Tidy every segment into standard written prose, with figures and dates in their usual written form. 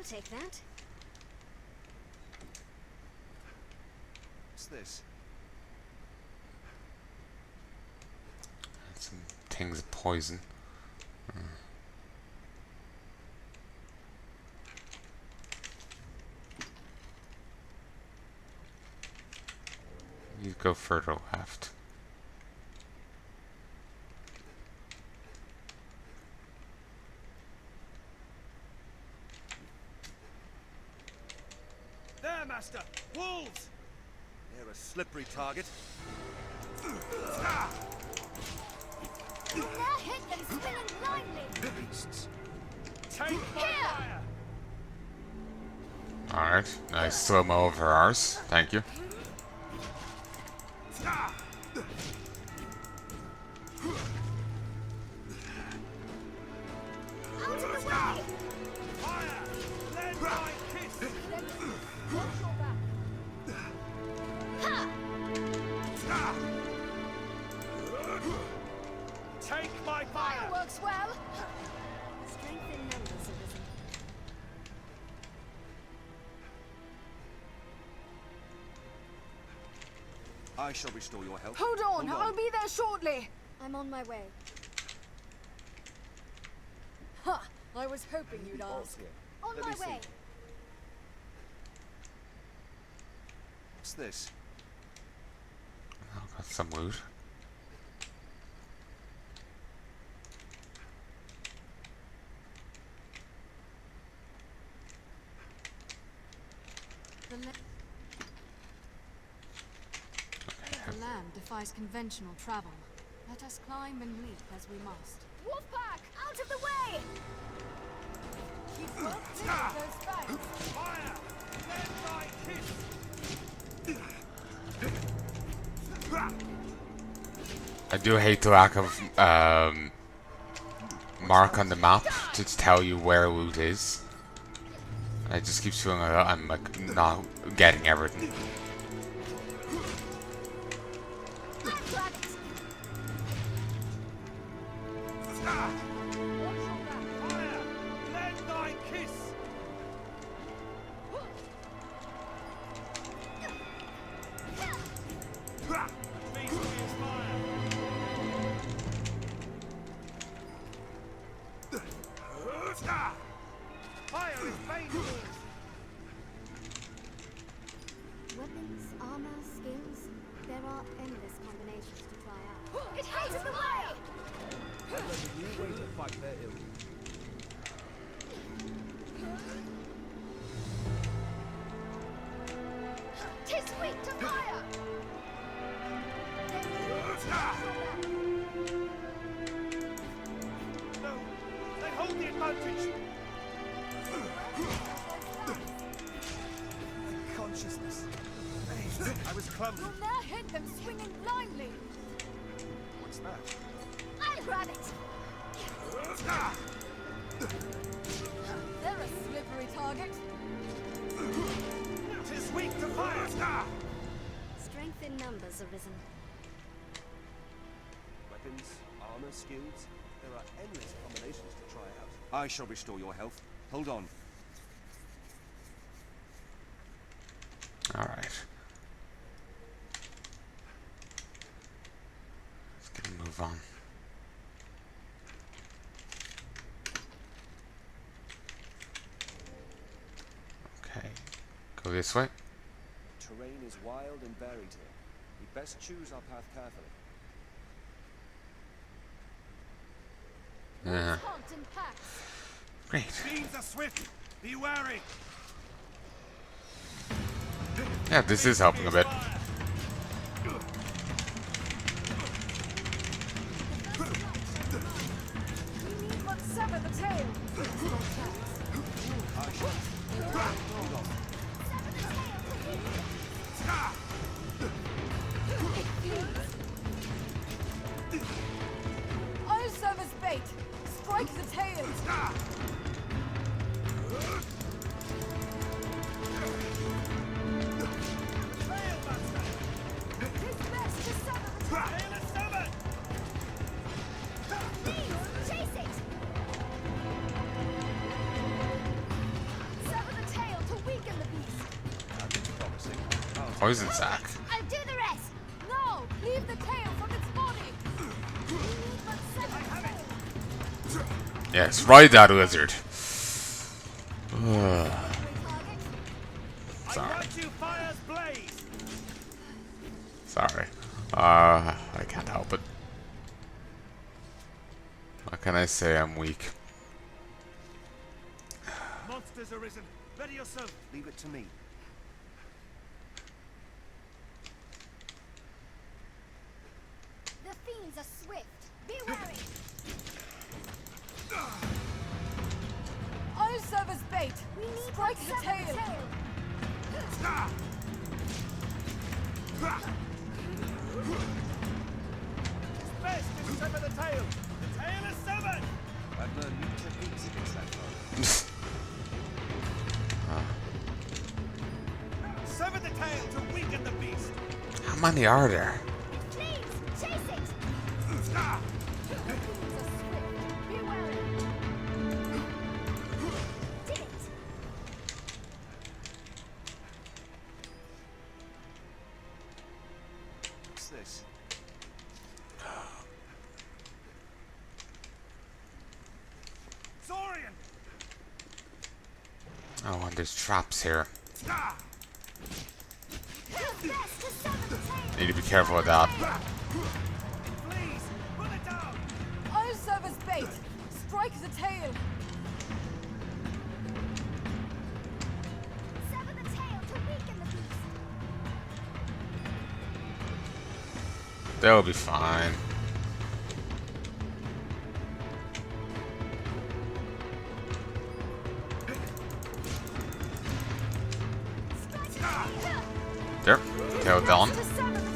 I'll take that. What's this? Some things of poison. You go further left. There, Master! Wolves! They're a slippery target. Now hit them swinging blindly. Beasts. Take my fire! Alright, nice slow-mo over ours. Thank you. Out of the way! Fire! Lend my kiss! Watch your back. Ha! Take my fire! Fire works well. Strength in numbers, Arisen. I shall restore your health. Hold on, I'll be there shortly. I'm on my way. Ha! I was hoping you'd ask. On Let my me see. way. What's this? I've got some loot. The land defies conventional travel. Let us climb and leap as we must. Wolfpack, out of the way! Keep well clear of those fangs. Fire! Lend my kiss! I do hate the lack of mark on the map to tell you where loot is. I just keep feeling like I'm like not getting everything. I've got it. Watch your back. Fire! Lend thy kiss! Beast is fire! Fire is painful! Weapons, armor, skills. There are endless combinations to try out. Get out of the way! I learned a new way to fight their ill. Tis weak to fire! No! They hold the advantage! Consciousness. I was clumsy. You'll now hit them swinging blindly. What's that? I'll grab it! They're a slippery target. Tis weak to fire! Strength in numbers, Arisen. Weapons, armor, skills. There are endless combinations to try out. I shall restore your health. Hold on. Alright. Let's get a move on. Okay. Go this way. Terrain is wild and varied here. We best choose our path carefully. Yeah. Hunt in packs. Great. Fiends are swift. Be wary. Yeah, this is helping a bit. We need but sever the tail. Hold on. I'll serve as bait. Strike the tail. Tis best to sever the tail. Chase it! poison sac. I'll do the rest. No! Leave the tail from its body! We need but 7 tails. Yes, ride that lizard. Target. Sorry. I you fire's blaze. Sorry. I can't help it. What can I say? I'm weak. Monsters arisen. Ready yourself. Leave it to me. The fiends are swift. Be wary. I'll serve as bait. We need Strike but the 7 tail. It's best to sever the tail. The tail is severed. I've learned new techniques against that foe. Sever the tail to weaken the beast. How many are there? Please, chase it. The fiends are swift. Be wary. Did it. What's this? Zorian! Oh, and there's traps here. Best to sever the tail. Need to be careful with that. Please, pull it down. I'll serve as bait. Strike the tail. Sever the tail to weaken the beast. They'll be fine. Strike the tail. There. Tail down. To sever the tail.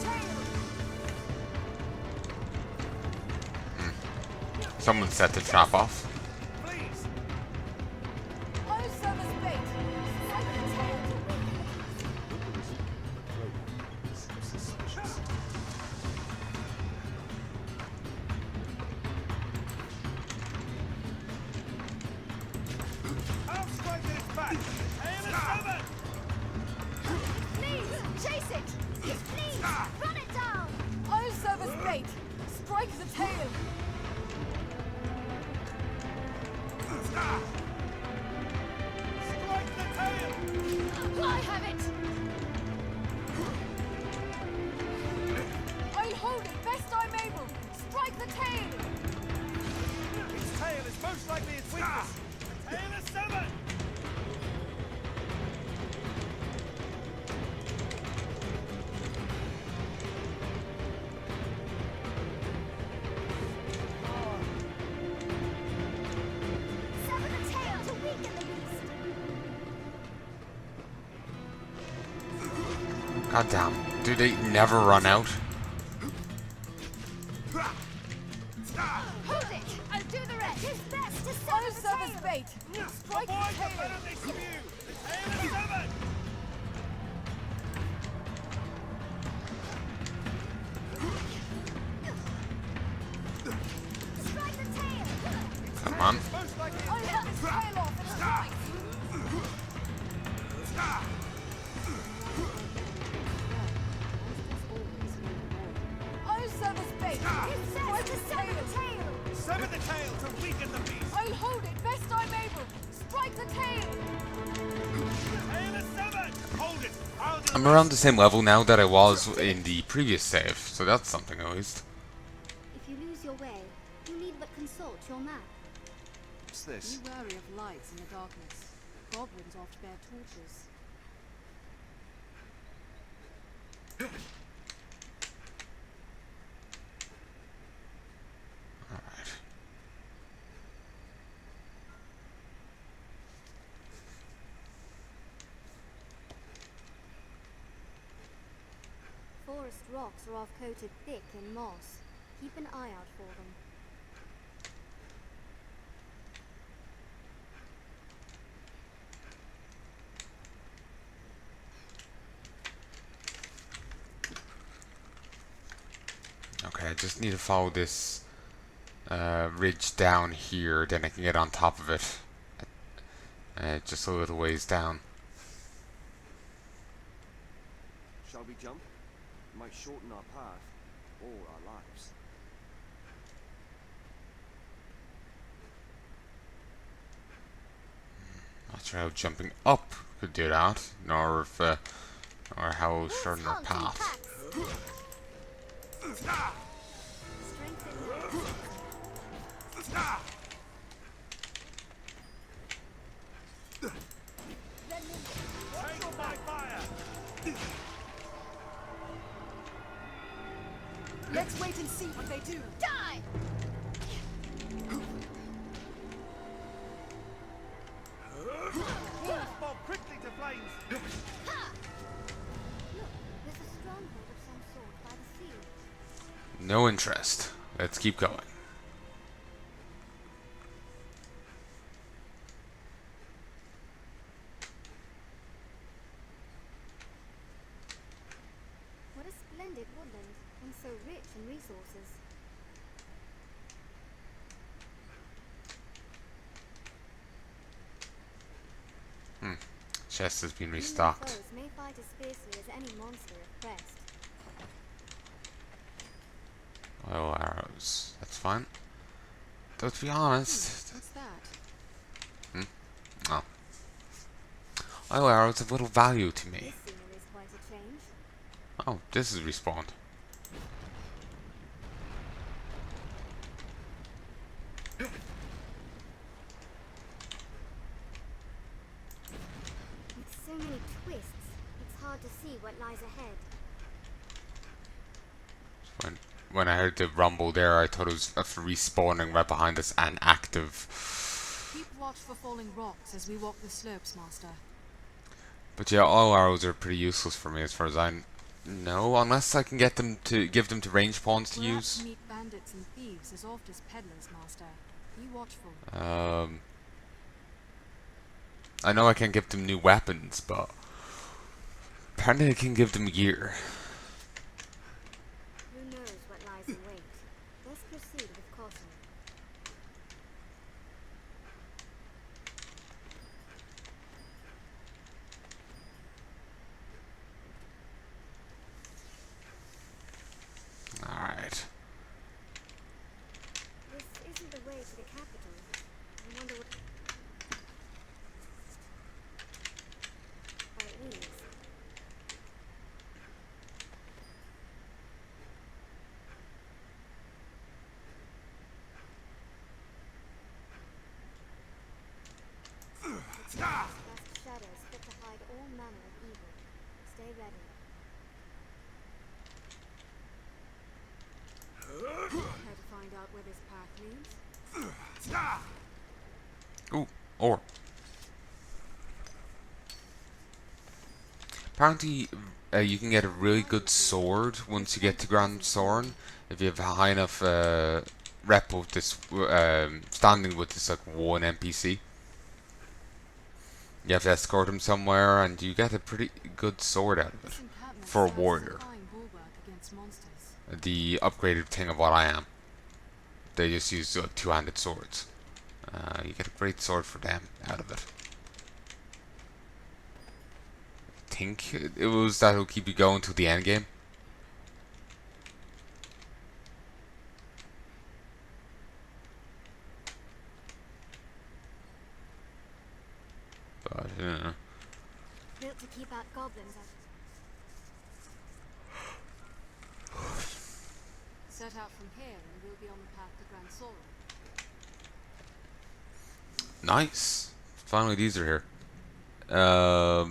Someone set the trap off. Please. I'll serve as bait. Strike the tail to weaken the beast. Suspicious. I'll strike at its back. The tail is severed. Please, chase it. Please, run it down. I'll serve as bait. Strike the tail. Strike the tail. I have it. I'll hold it best I'm able. Strike the tail. Its tail is most likely its weakness. The tail is severed. Sever the tail to weaken the beast. God damn. Do they never run out? Hold it. I'll do the rest. It's best to I'll sever serve the as tail. bait. Strike Avoid the the tail. penalty from you. The tail is severed. Strike the tail. Come on. Most likely I'll cut its tail off and strike. I'll serve as bait. It's Strike best to the sever tail. the tail. sever the tail to weaken the beast. I'll hold it best I'm able. Strike the tail. The tail is severed. Hold it. I'll do I'm around the same level now that I was in the previous save, so that's something at least. If you lose your way, you need but consult your map. What's this? Be wary of lights in the darkness. Goblins oft bear torches. Alright. Forest rocks are oft coated thick in moss. Keep an eye out for them. Okay, I just need to follow this ridge down here, then I can get on top of it. Just a little ways down. Shall we jump, it might shorten our path or our lives. Not sure how jumping up could do that, nor if, or how shorten our path. Let's wait and see what they do. Die! Fall quickly to flames! Look, there's a stronghold of some sort by the sea. No interest. Let's keep going. What a splendid woodland, and so rich in resources. Chest has been Human restocked. foes may fight as fiercely as any monster if pressed. Oil arrows. That's fine. Though to be honest, What's that? oh. Oil arrows have little value to me. This scenery is quite a change. Oh, this is respawned. With so many twists, it's hard to see what lies ahead. When I heard the rumble there, I thought it was respawning right behind us and active. Keep watch for falling rocks as we walk the slopes, Master. But yeah, all arrows are pretty useless for me as far as I know, unless I can get them to give them to range pawns to Perhaps use. meet bandits and thieves as oft as peddlers, Master. Be watchful. I know I can give them new weapons, but apparently I can give them gear. Who knows what lies in wait? Let's proceed with caution. Alright. This isn't the way to the capital. I wonder what... Oh, it is. Cast shadows fit to hide all manner of evil. Stay ready. Care to find out where this path leads? Ooh, ore. Apparently, you can get a really good sword once you get to Grand Soren if you have a high enough rep of this standing with this like one NPC. You have to escort him somewhere, and you get a pretty good sword out of it This encampment for a serves as warrior. fine bulwark against monsters. The upgraded thing of what I am. They just use two-handed swords. You get a great sword for them out of it. I think it was that will keep you going till the end game. But Built to keep out goblins. Set out from here and we'll be on the path to Grand Soren. nice. Finally, these are here. A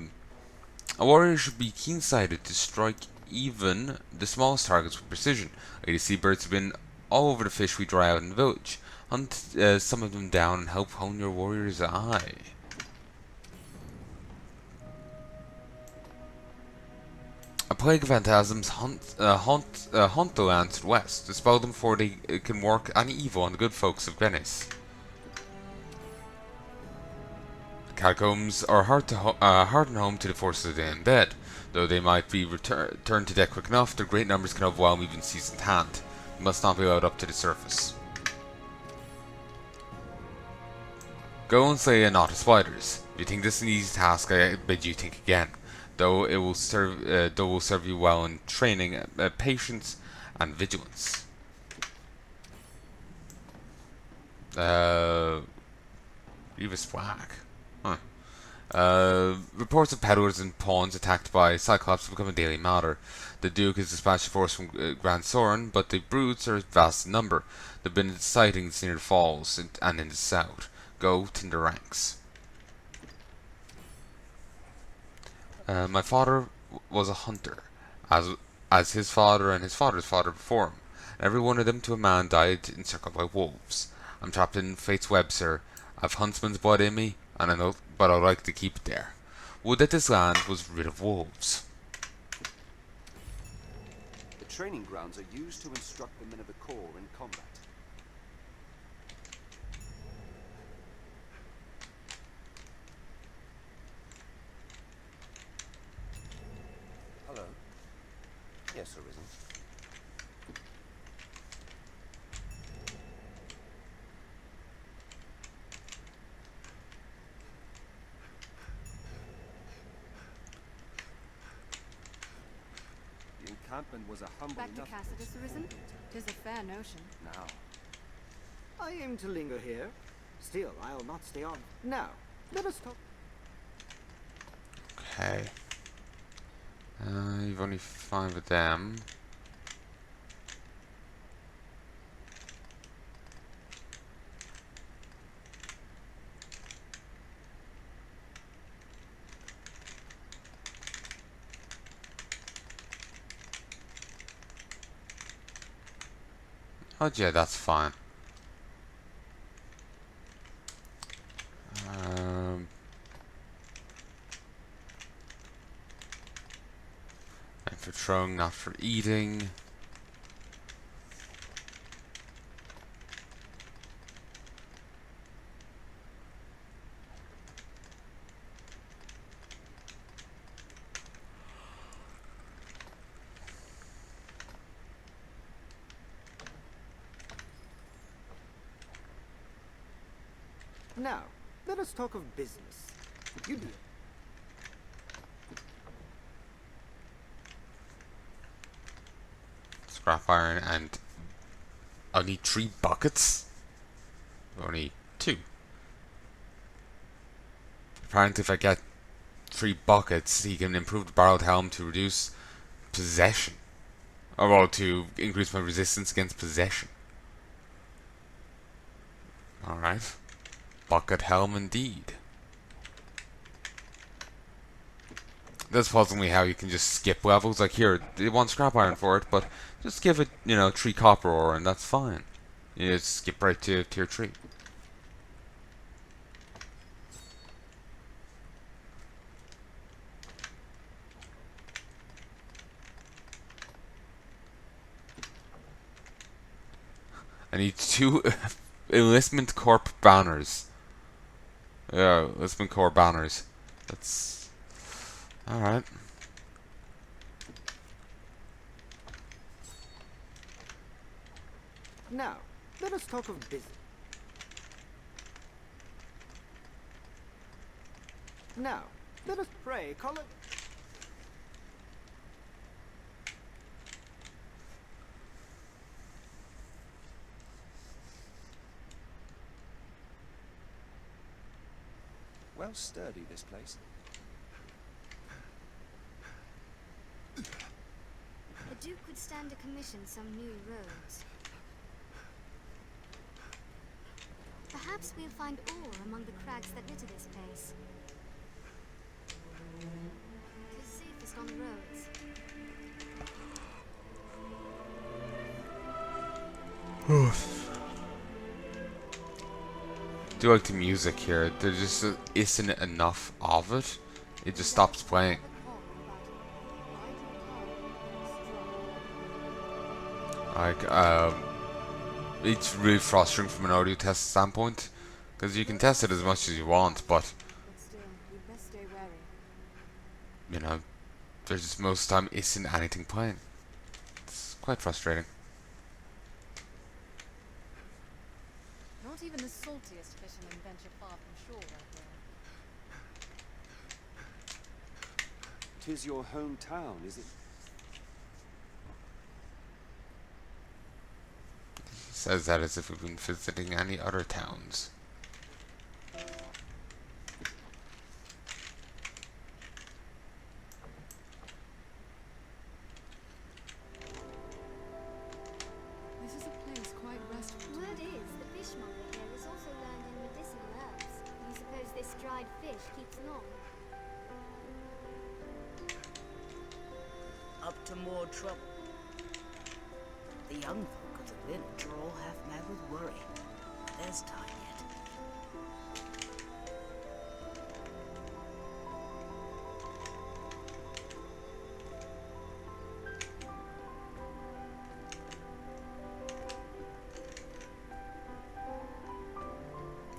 warrior should be keen-sighted to strike even the smallest targets with precision. Lady seabirds have been all over the fish we dry out in the village. Hunt some of them down and help hone your warrior's eye. A plague of phantasms haunt the lands to the west. Dispel them before they can work any evil on the good folks of Venice. Catacombs are hard and home to the forces of the undead. Though they might be turned to death quick enough, their great numbers can overwhelm even seasoned hand. They must not be allowed up to the surface. Go and slay a knot of spiders. If you think this is an easy task, I bid you think again. though will serve you well in training patience and vigilance. Revis flag. Huh. Reports of peddlers and pawns attacked by Cyclops become a daily matter. The Duke has dispatched a force from Grand Soren, but the brutes are vast in number. There have been sightings near the falls and in the south. Go to the ranks. My father was a hunter, as his father and his father's father before him. Every one of them to a man died encircled by wolves. I'm trapped in fate's web, sir. I've huntsman's blood in me, and I know, but I'd like to keep it there. Would that this land was rid of wolves. The training grounds are used to instruct the men of the Corps in combat. Hello. Yes, Arisen. The encampment was a humble Back to enough... Cassidy, Arisen? 'Tis a fair notion. Now, I aim to linger here. Still, I'll not stay on. Now, let us talk. Okay. You've only 5 of them. Oh yeah, that's fine. And for throwing, not for eating. Now, let us talk of business. You do. Scrap iron, and I need 3 buckets. Only 2. Apparently, if I get 3 buckets, he can improve the barreled helm to reduce possession. Or well, to increase my resistance against possession. Alright. Bucket helm indeed. This puzzles me how you can just skip levels. Like here, they want scrap iron for it, but just give it, 3 copper ore and that's fine. You just skip right to tier 3. I need 2 enlistment corp banners. Yeah, enlistment corps banners. That's alright. Now, let us talk of business. Now, let us pray, call it... well sturdy, this place. The Duke would stand to commission some new roads. Perhaps we'll find ore among the crags that litter this place. It is safest on the roads. I do like the music here. There just isn't enough of it. It just stops playing. Like, it's really frustrating from an audio test standpoint, because you can test it as much as you want, but there's just most of the time isn't anything playing. It's quite frustrating. Not even the saltiest fishermen venture far from shore right 'Tis your hometown, is it? He says that as if we've been visiting any other towns. This is a place quite restful. Word is, the fishmonger here has also learned in medicinal herbs. You suppose this dried fish keeps long? Up to more trouble. The young folk of the village are all half mad with worry. There's time yet.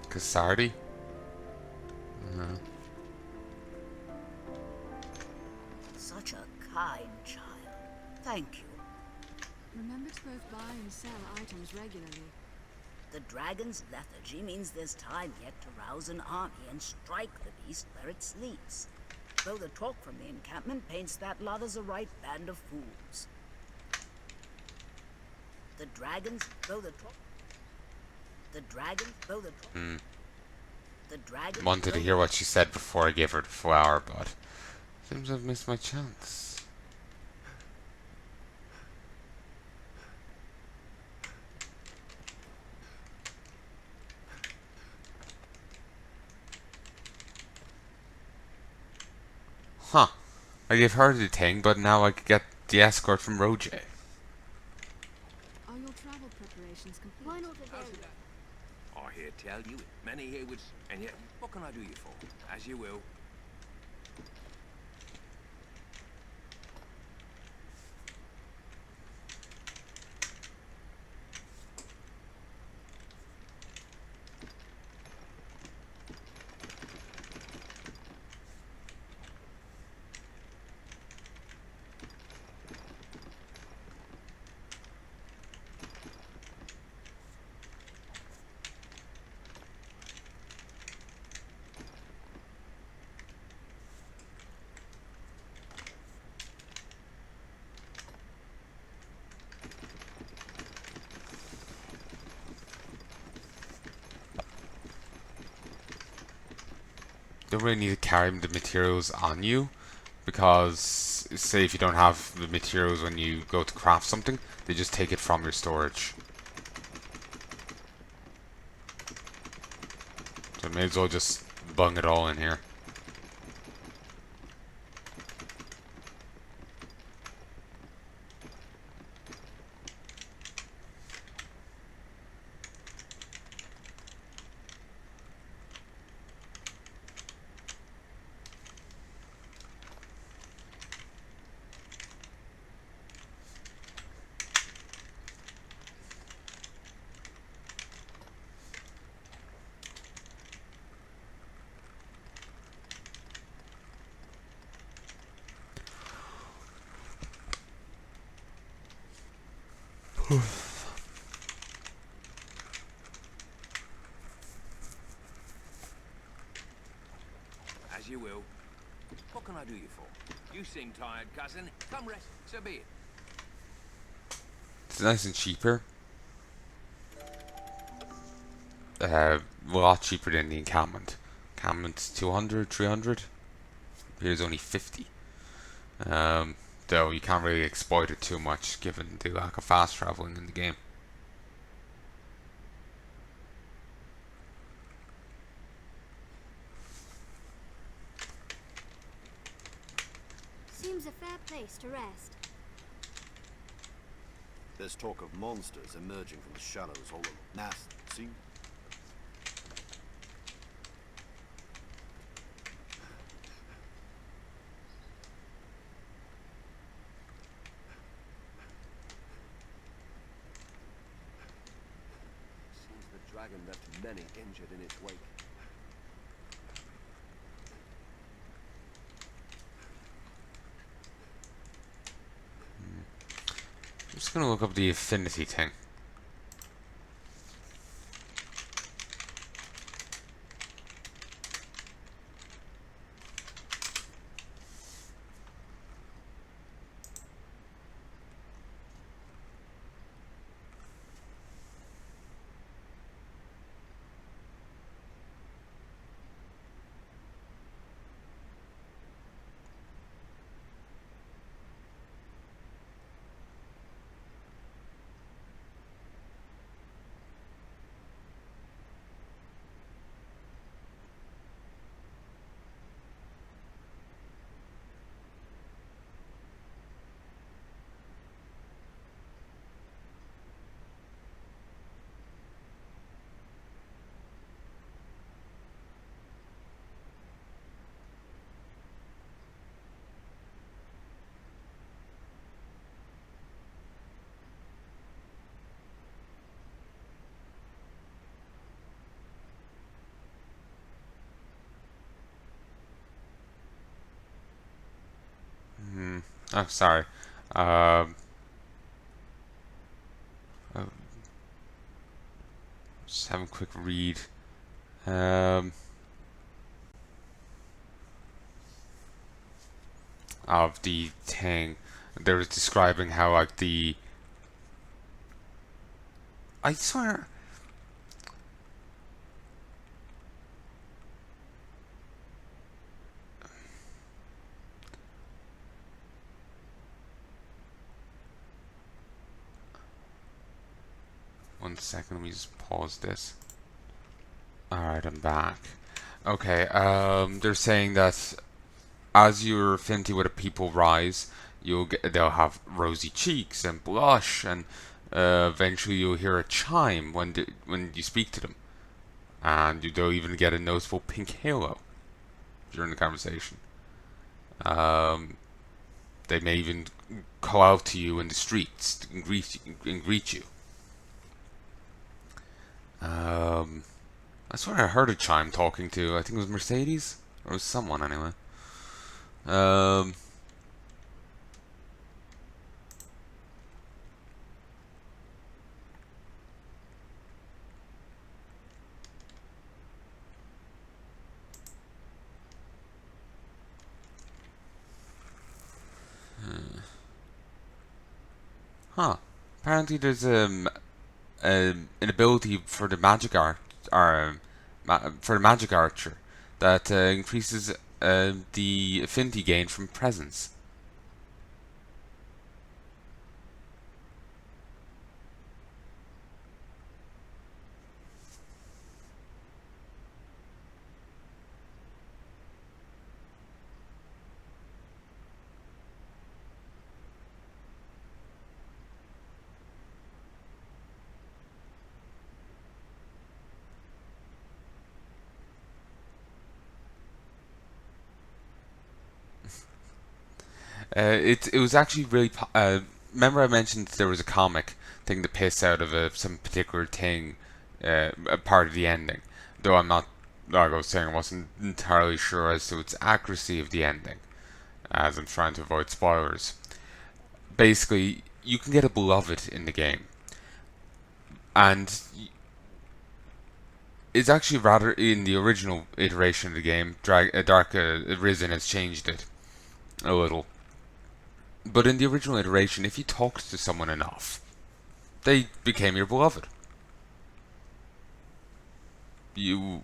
Kasardi? No. Such a kind child. Thank you. Remember to both buy and sell items regularly. The dragon's lethargy means there's time yet to rouse an army and strike the beast where it sleeps. Though the talk from the encampment paints that lot as a right band of fools. The dragons, though the talk... The dragon, though the talk... The dragon... Wanted to hear what she said before I gave her the flower, but seems I've missed my chance. Huh. I gave her the thing, but now I could get the escort from Roje. Are your travel preparations complete? Why not a very I hear tell you, many here would... And yet, what can I do you for? As you will. Don't really need to carry the materials on you, because say if you don't have the materials when you go to craft something, they just take it from your storage. So may as well just bung it all in here. As you will. What can I do you for? You seem tired, cousin. Come rest. So be it. It's nice and cheaper. A lot cheaper than the encampment. Encampment's 200, 300. Here's only 50. Though you can't really exploit it too much given the lack of fast traveling in the game. Seems a fair place to rest. There's talk of monsters emerging from the shallows all over. Nas, see? Seems the dragon left many injured in its wake. I'm just gonna look up the affinity thing. Oh, sorry. Um, oh, just have a quick read. Um, of the thing. They were describing how like the I swear. One second, let me just pause this. Alright, I'm back. Okay, they're saying that as your affinity with a people rise, they'll have rosy cheeks and blush, and eventually you'll hear a chime when you speak to them, and they'll even get a noticeable pink halo during the conversation. Um, they may even call out to you in the streets and greet you. I swear I heard a chime talking to, I think it was Mercedes, or it was someone anyway. Um, huh. Apparently there's an ability for the magic art, or for the magic archer, that increases the affinity gain from presence. It was actually really. Remember I mentioned there was a comic thing to piss out of some particular thing, a part of the ending. Though I'm not, like I was saying, I wasn't entirely sure as to its accuracy of the ending, as I'm trying to avoid spoilers. Basically, you can get a beloved in the game, and it's actually rather in the original iteration of the game. Dark Arisen has changed it a little. But in the original iteration, if you talked to someone enough, they became your beloved. You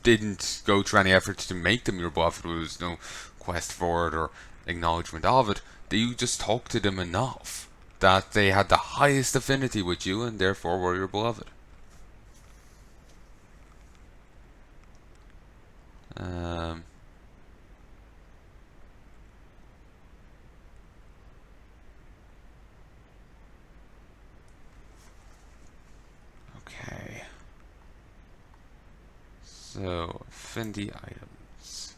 didn't go through any efforts to make them your beloved. There was no quest for it or acknowledgement of it. You just talked to them enough that they had the highest affinity with you and therefore were your beloved. Um, okay. So, affinity items.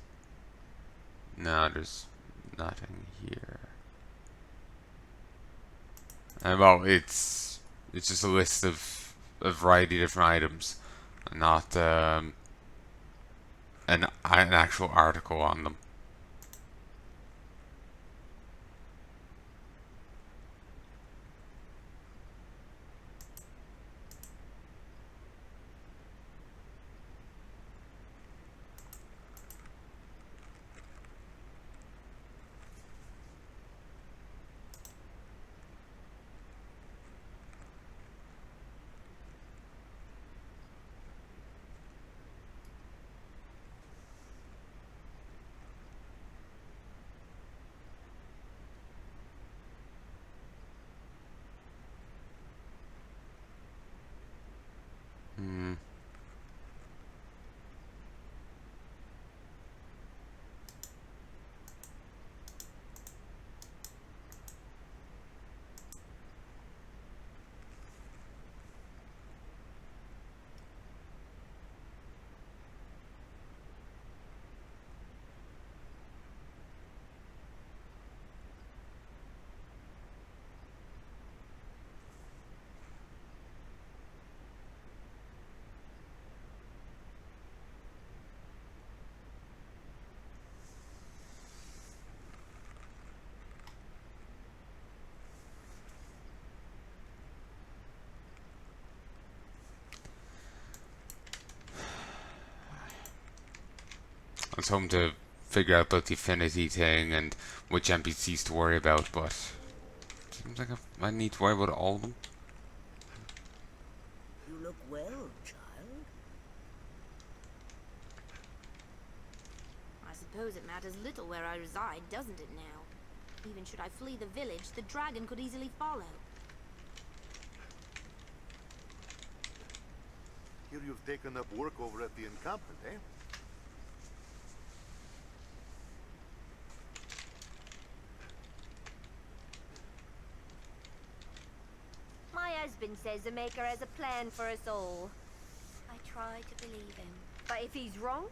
No, there's nothing here. Well, it's just a list of a variety of different items, not an actual article on them. I was hoping to figure out about the affinity thing and which NPCs to worry about, but seems like I need to worry about all of them. You look well, child. I suppose it matters little where I reside, doesn't it now? Even should I flee the village, the dragon could easily follow. Here you've taken up work over at the encampment, eh? My husband says the Maker has a plan for us all. I try to believe him. But if he's wrong,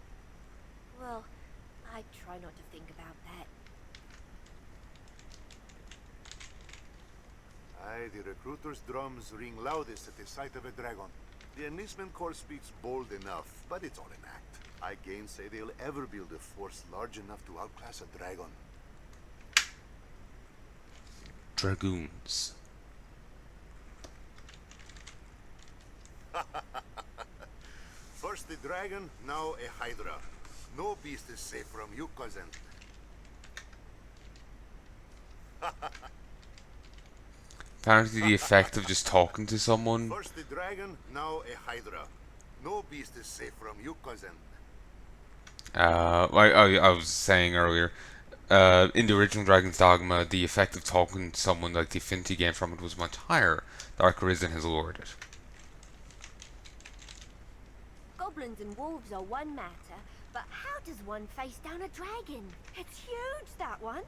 well, I try not to think about that. Aye, the recruiters' drums ring loudest at the sight of a dragon. The enlistment corps speaks bold enough, but it's all an act. I gainsay they'll ever build a force large enough to outclass a dragon. Dragoons. First the dragon, now a hydra. No beast is safe from you, cousin. Apparently the effect of just talking to someone. First the dragon, now a hydra. No beast is safe from you, cousin. I was saying earlier, in the original Dragon's Dogma, the effect of talking to someone, like the affinity gain from it, was much higher. Arisen has lowered it. Goblins and wolves are one matter, but how does one face down a dragon? It's huge, that one.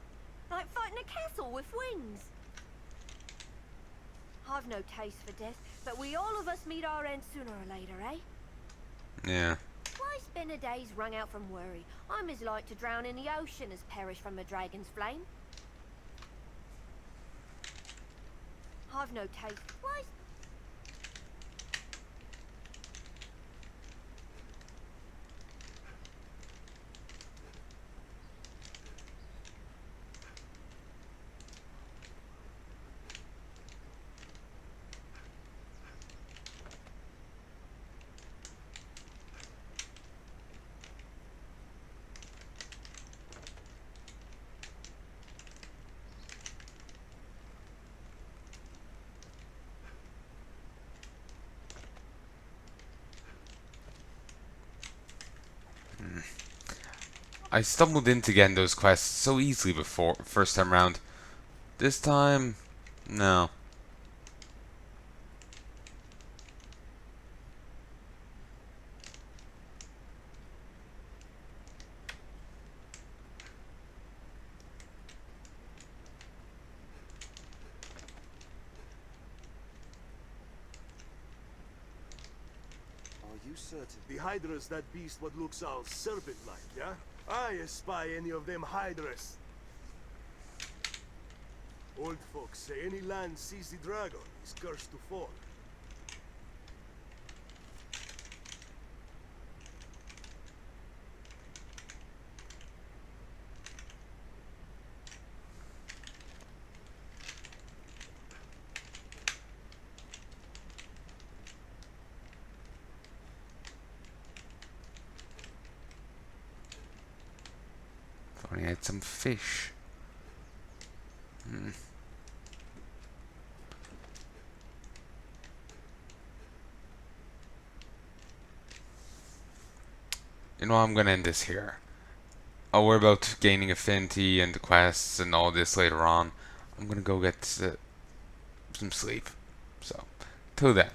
Like fighting a castle with wings. I've no taste for death, but we all of us meet our end sooner or later, eh? Yeah. Why spend a days wrung out from worry? I'm as like to drown in the ocean as perish from a dragon's flame. I've no taste. Why? I stumbled into getting those quests so easily before, first time round. This time, no. Are you certain? The Hydra's that beast what looks all serpent-like, yeah? I espy any of them Hydras. Old folks say any land sees the dragon is cursed to fall. If only I had some fish. You know, I'm gonna end this here. I'll worry about gaining affinity and the quests and all this later on. I'm gonna go get some sleep. So, till then.